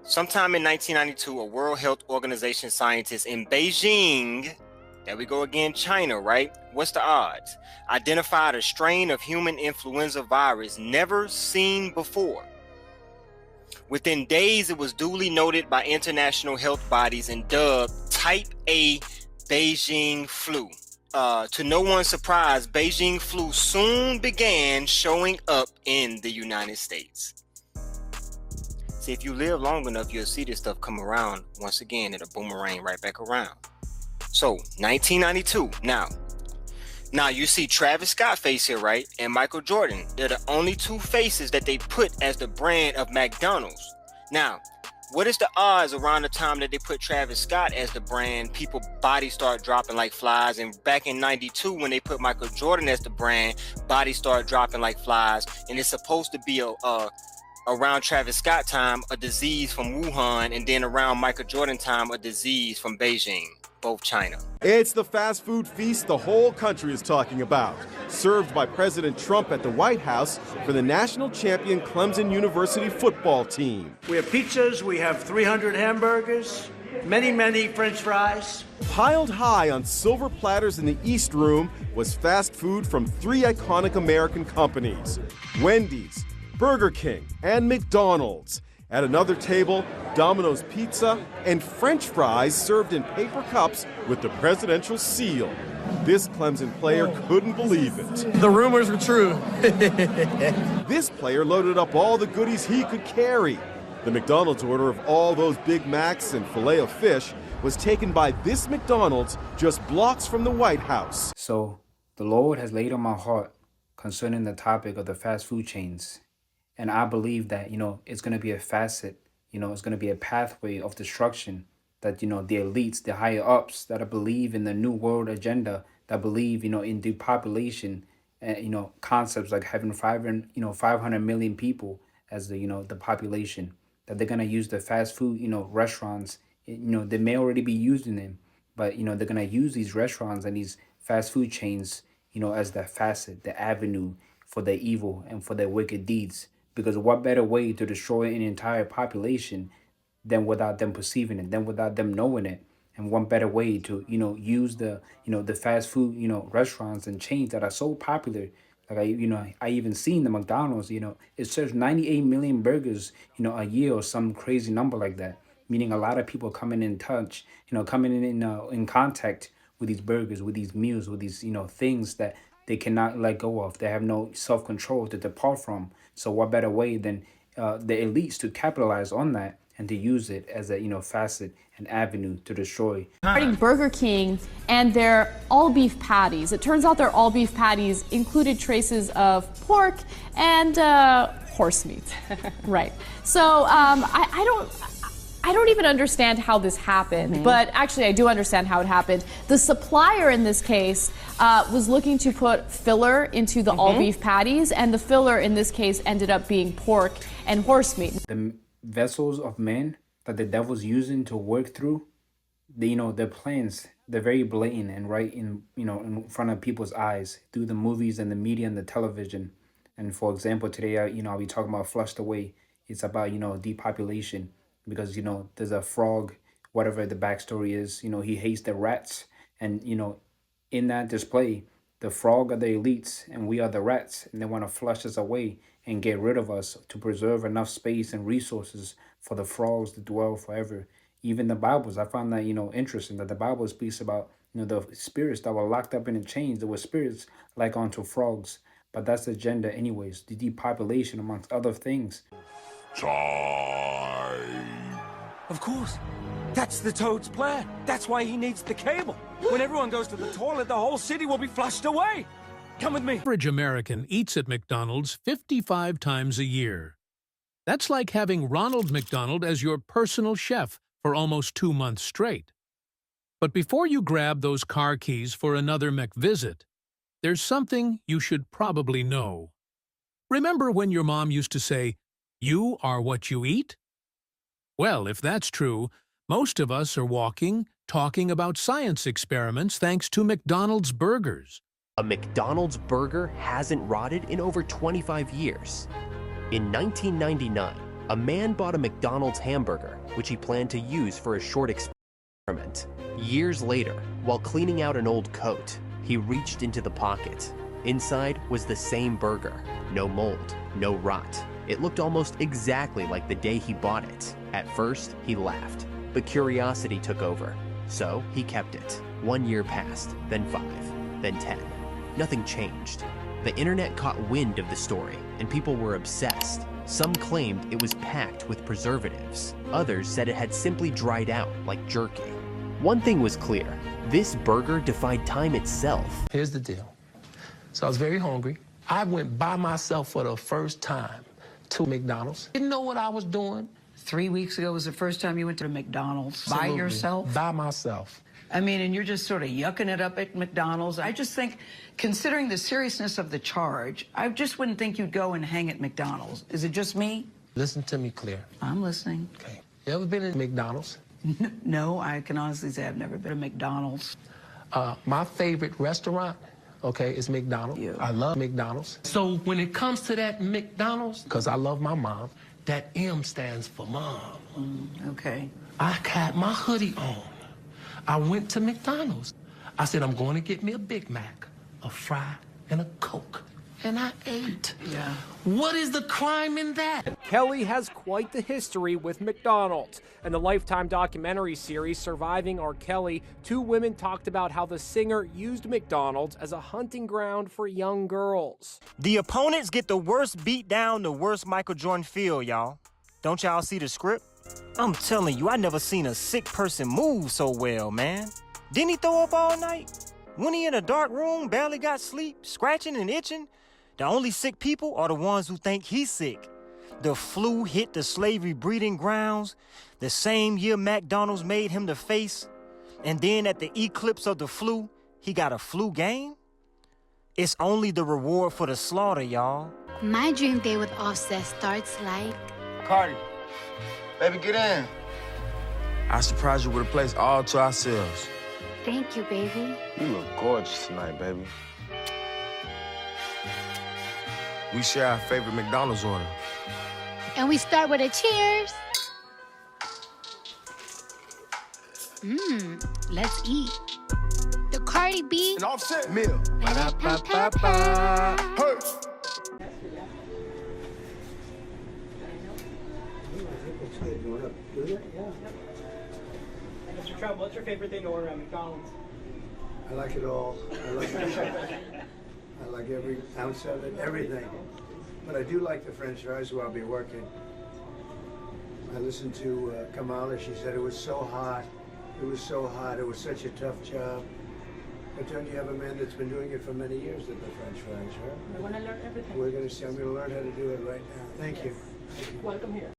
Sometime in 1992, a World Health Organization scientist in Beijing, there we go again, China, right? What's the odds? Identified a strain of human influenza virus never seen before. Within days, it was duly noted by international health bodies and dubbed Type A Beijing flu. To no one's surprise, Beijing flu soon began showing up in the United States. See, if you live long enough, you'll see this stuff come around once again. It'll boomerang right back around. So, 1992. Now you see Travis Scott face here, right? And Michael Jordan. They're the only two faces that they put as the brand of McDonald's. Now, what is the odds around the time that they put Travis Scott as the brand, people bodies start dropping like flies? And back in 92, when they put Michael Jordan as the brand, bodies start dropping like flies. And it's supposed to be around Travis Scott time, a disease from Wuhan, and then around Michael Jordan time, a disease from Beijing, both China. It's the fast food feast the whole country is talking about, served by President Trump at the White House for the national champion Clemson University football team. We have pizzas, we have 300 hamburgers, many French fries. Piled high on silver platters in the East Room was fast food from three iconic American companies: Wendy's, Burger King, and McDonald's. At another table, Domino's Pizza and French fries served in paper cups with the presidential seal. This Clemson player couldn't believe it. The rumors were true. This player loaded up all the goodies he could carry. The McDonald's order of all those Big Macs and filet of fish was taken by this McDonald's just blocks from the White House. So, the Lord has laid on my heart concerning the topic of the fast food chains. And I believe that, it's going to be a facet, it's going to be a pathway of destruction that, the elites, the higher ups that believe in the New World agenda, that believe, in depopulation, concepts like having 500 million people as the population, that they're going to use the fast food, restaurants, they may already be using them, but, they're going to use these restaurants and these fast food chains, as the facet, the avenue for their evil and for their wicked deeds. Because what better way to destroy an entire population than without them perceiving it, than without them knowing it? And one better way to, use the, the fast food, restaurants and chains that are so popular. Like I even seen the McDonald's, it serves 98 million burgers, a year or some crazy number like that. Meaning a lot of people coming in touch, coming in contact with these burgers, with these meals, with these, things that they cannot let go of. They have no self-control to depart from. So what better way than the elites to capitalize on that and to use it as a facet and avenue to destroy. Regarding Burger King and their all-beef patties. It turns out their all-beef patties included traces of pork and horse meat. Right. So I don't even understand how this happened, but actually I do understand how it happened. The supplier in this case was looking to put filler into the all-beef patties, and the filler in this case ended up being pork and horse meat. The vessels of men that the devil's using to work through, their plans, they're very blatant and right in front of people's eyes through the movies and the media and the television. And for example, today, I'll be talking about Flushed Away. It's about, depopulation. Because, there's a frog, whatever the backstory is, he hates the rats. And, in that display, the frog are the elites and we are the rats. And they want to flush us away and get rid of us to preserve enough space and resources for the frogs to dwell forever. Even the Bibles, I found that, interesting that the Bible speaks about, the spirits that were locked up in the chains. There were spirits like unto frogs. But that's the agenda anyways, the depopulation amongst other things. Of course. That's the Toad's plan. That's why he needs the cable. When everyone goes to the toilet, the whole city will be flushed away. Come with me. Average American eats at McDonald's 55 times a year. That's like having Ronald McDonald as your personal chef for almost 2 months straight. But before you grab those car keys for another McVisit, there's something you should probably know. Remember when your mom used to say, "You are what you eat"? Well, if that's true, most of us are walking, talking about science experiments thanks to McDonald's burgers. A McDonald's burger hasn't rotted in over 25 years. In 1999, A man bought a McDonald's hamburger, which he planned to use for a short experiment. Years later, while cleaning out an old coat, he reached into the pocket. Inside was the same burger. No mold, no rot. It looked almost exactly like the day he bought it. At first, he laughed, but curiosity took over. So he kept it. 1 year passed, then 5, then 10. Nothing changed. The internet caught wind of the story, and people were obsessed. Some claimed it was packed with preservatives. Others said it had simply dried out like jerky. One thing was clear. This burger defied time itself. Here's the deal. So I was very hungry. I went by myself for the first time to McDonald's. Didn't know what I was doing. 3 weeks ago was the first time you went to McDonald's. Absolutely. By yourself? By myself. I mean, and you're just sort of yucking it up at McDonald's. I just think, considering the seriousness of the charge, I just wouldn't think you'd go and hang at McDonald's. Is it just me? Listen to me clear. I'm listening. Okay. You ever been in McDonald's? No, I can honestly say I've never been to McDonald's. My favorite restaurant, okay, is McDonald's. I love McDonald's. So when it comes to that McDonald's, because I love my mom, that M stands for mom. Okay. I had my hoodie on. I went to McDonald's. I said, I'm going to get me a Big Mac, a fry, and a Coke. And I ate. Yeah. What is the crime in that? Kelly has quite the history with McDonald's. In the Lifetime documentary series Surviving R. Kelly, 2 women talked about how the singer used McDonald's as a hunting ground for young girls. The opponents get the worst beat down, the worst Michael Jordan feel, y'all. Don't y'all see the script? I'm telling you, I never seen a sick person move so well, man. Didn't he throw up all night? When he in a dark room, barely got sleep, scratching and itching? The only sick people are the ones who think he's sick. The flu hit the slavery breeding grounds the same year McDonald's made him the face, and then at the eclipse of the flu, he got a flu game? It's only the reward for the slaughter, y'all. My dream day with Offset starts like... Cardi, baby, get in. I surprised you with a place all to ourselves. Thank you, baby. You look gorgeous tonight, baby. We share our favorite McDonald's order. And we start with a cheers. Let's eat. The Cardi B. An Offset meal. Ba-da-ba-ba-ba. Hey. Mr. Trump, what's your favorite thing to order at McDonald's? I like it all. I like every ounce of it, everything. But I do like the French fries while I'll be working. I listened to Kamala. She said it was so hot. It was so hot. It was such a tough job. But don't you have a man that's been doing it for many years at the French fries, huh? I want to learn everything. We're going to see. I'm going to learn how to do it right now. Thank you. Welcome here.